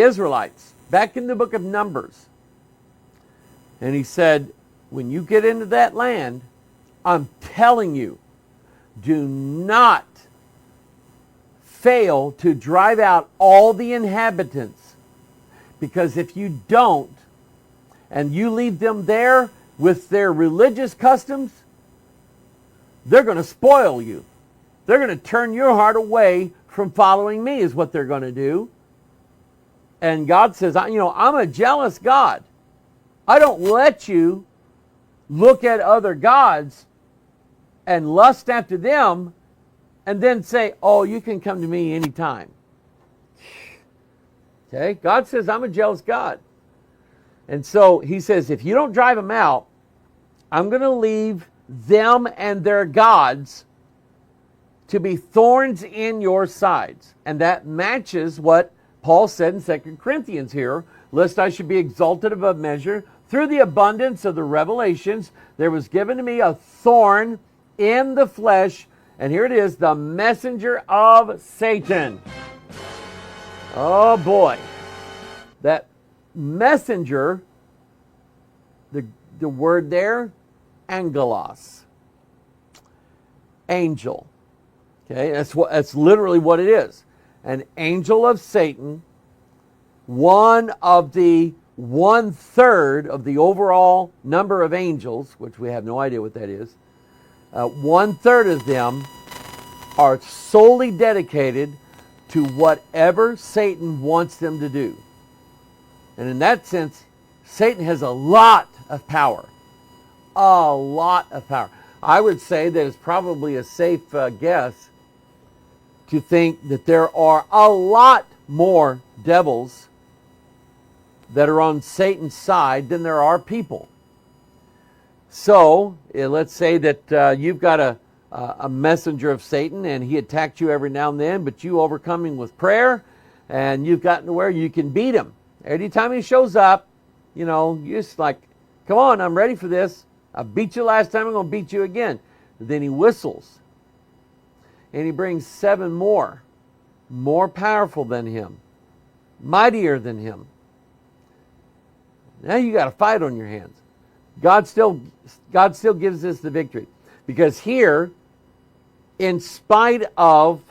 Israelites back in the book of Numbers. And he said, when you get into that land, I'm telling you, do not fail to drive out all the inhabitants. Because if you don't, and you leave them there with their religious customs, they're going to spoil you. They're going to turn your heart away from following me, is what they're going to do. And God says, I'm a jealous God. I don't let you look at other gods and lust after them and then say, oh, you can come to me anytime. Okay? God says, I'm a jealous God. And so he says, if you don't drive them out, I'm going to leave them and their gods to be thorns in your sides. And that matches what Paul said in 2 Corinthians here, lest I should be exalted above measure. Through the abundance of the revelations, there was given to me a thorn in the flesh. And here it is, the messenger of Satan. Oh boy. That messenger, the word there, angelos. Angel. Okay, that's literally what it is. An angel of Satan, one of the 1/3 of the overall number of angels, which we have no idea what that is. 1/3 of them are solely dedicated to whatever Satan wants them to do. And in that sense, Satan has a lot of power. A lot of power. I would say that it's probably a safe guess to think that there are a lot more devils that are on Satan's side than there are people. So, let's say that you've got a messenger of Satan and he attacked you every now and then, but you overcome him with prayer and you've gotten to where you can beat him. Every time he shows up, you're just like, come on, I'm ready for this. I beat you last time, I'm going to beat you again. Then he whistles. And he brings 7 more powerful than him, mightier than him. Now you got a fight on your hands. God still gives us the victory. Because here, in spite of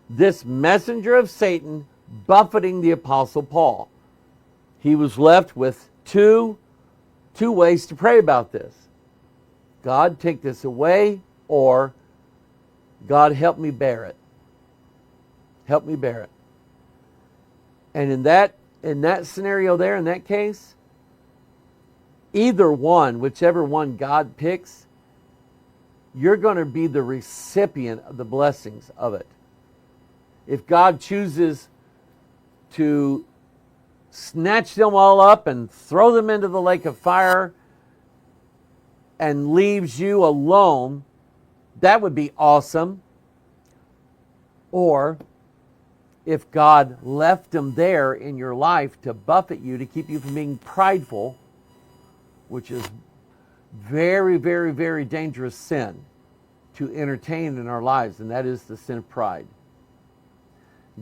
this messenger of Satan buffeting the Apostle Paul, he was left with two ways to pray about this. God, take this away, or God, help me bear it. Help me bear it. And in that scenario there, in that case, either one, whichever one God picks, you're going to be the recipient of the blessings of it. If God chooses to snatch them all up and throw them into the lake of fire and leaves you alone, that would be awesome. Or if God left them there in your life to buffet you, to keep you from being prideful, which is very, very, very dangerous sin to entertain in our lives, and that is the sin of pride.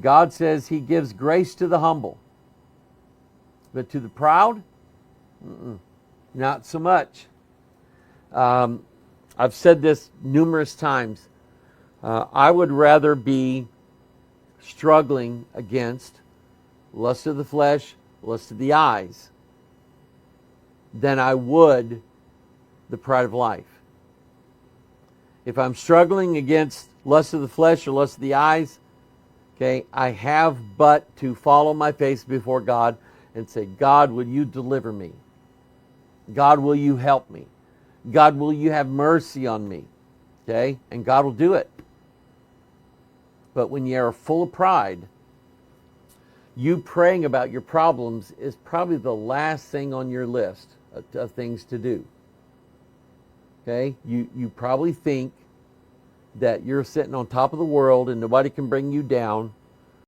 God says he gives grace to the humble, but to the proud, not so much. I've said this numerous times. I would rather be struggling against lust of the flesh, lust of the eyes, than I would the pride of life. If I'm struggling against lust of the flesh or lust of the eyes, okay, I have but to follow my face before God and say, God, will you deliver me? God, will you help me? God, will you have mercy on me? Okay, and God will do it. But when you are full of pride, you praying about your problems is probably the last thing on your list of things to do. Okay? You probably think that you're sitting on top of the world and nobody can bring you down.